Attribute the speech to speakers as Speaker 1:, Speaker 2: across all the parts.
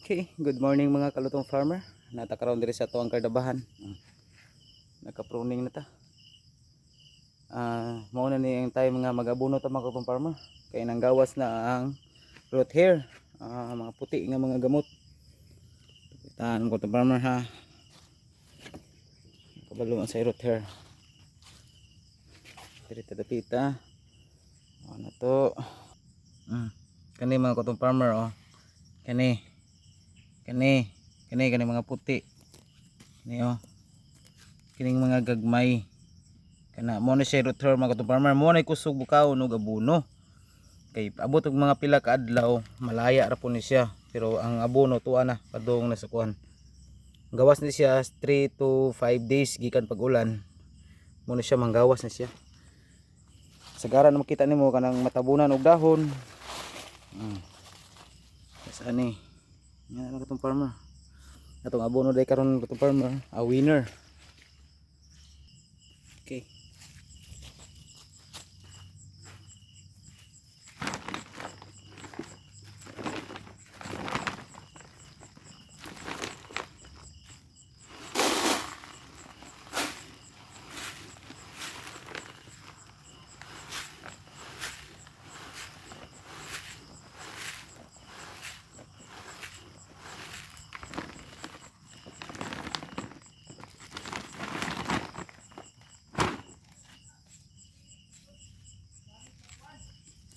Speaker 1: Okay, good morning mga kalutong farmer. Natakaroon diri sa tuwang kardabahan. Naka-pruning na ta. Mao na ni ang time nga mag-abono ta mga kalutong farmer. Kay nang gawas na ang root hair, mga puti nga mga gamot. Tahan mga kalutong farmer ha. Kabalo ang sa root hair. Diri ta dapita. Ano to? Kani mga kalutong farmer oh. Kani mga puti. Ni oh. Kining mga gagmay. Kana mo na siya root hair mga katong farmer, mo na kusog bukaw no abono. Kay abot og mga pila ka adlaw, malaya ra po ni siya. Pero ang abono tuwa na padung na sa kuan. Gawas ni siya 3 to 5 days gikan pag-ulan. Mo na siya manggawas na siya. Sagara na makita nimo kanang matabunan og dahon. Saan ni? Yan mga katong farmer. Atong abono day karon katong farmer, a winner. Okay.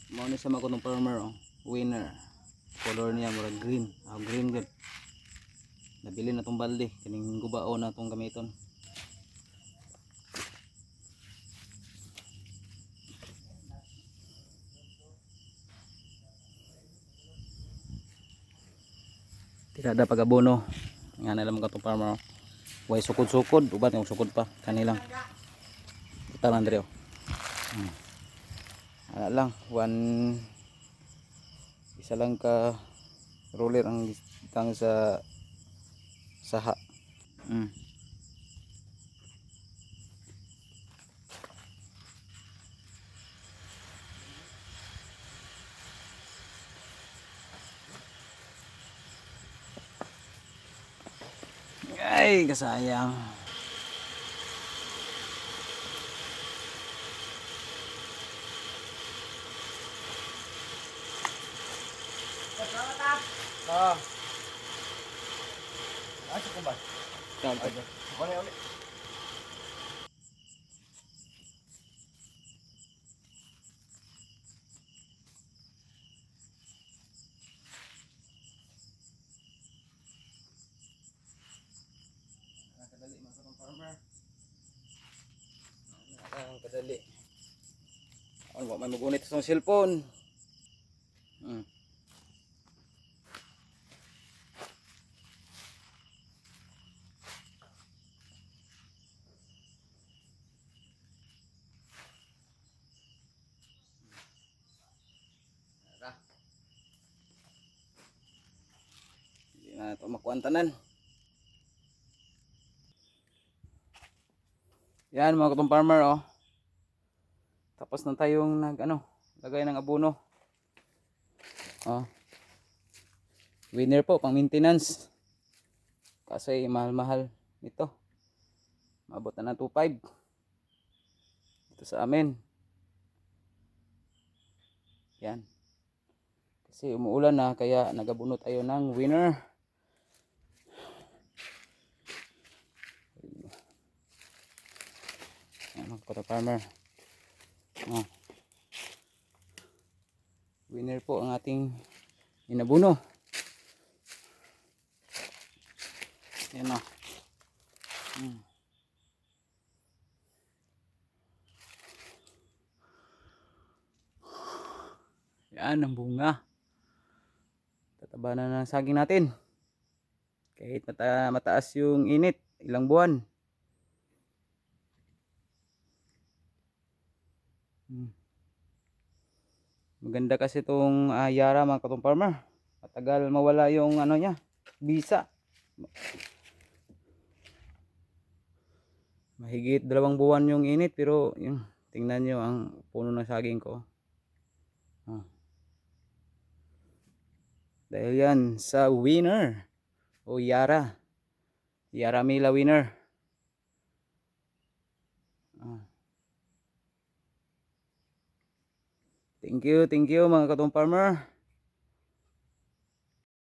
Speaker 1: Mao ni sa mga farmer oh, winner. Color niya murag green, green good. Nabili na tong balde, kining gubao na tong gamiton. Tirada pag abono. Nga na lang mga tong farmer oh. Way sukod-sukod, ubat yung sukod pa kanilang. Ita lang diri oh. Ana lang, isa lang ka roller ang tang sa saha. Ay, kasayang. Ah. Asa ko ba? Kalto. Wala ulit. Kadali man sa farmer. Ang kadali. Ano ba may magunit sa cellphone? Hindi na ito makuantanan. Yan mga katong farmer oh. Tapos na tayong lagay ng abono. Oh. Winner po pang maintenance. Kasi mahal-mahal nito. Mabot na ng 2.5 dito sa amin. Yan. Kasi umuulan na kaya nagabuno tayo ng winner. Yan mga farmer. Oh. Winner po ang ating inabuno. Yan o. Yan ang bunga. Tataba na ng saging natin. Kahit mataas yung init, ilang buwan. Maganda kasi itong Yara mga katong farmer. Matagal mawala yung niya, bisa. Mahigit 2 buwan yung init pero yung tingnan nyo ang puno ng saging ko. Dahil yan sa winner o Yara. Yara Mila winner. Thank you mga katong farmer.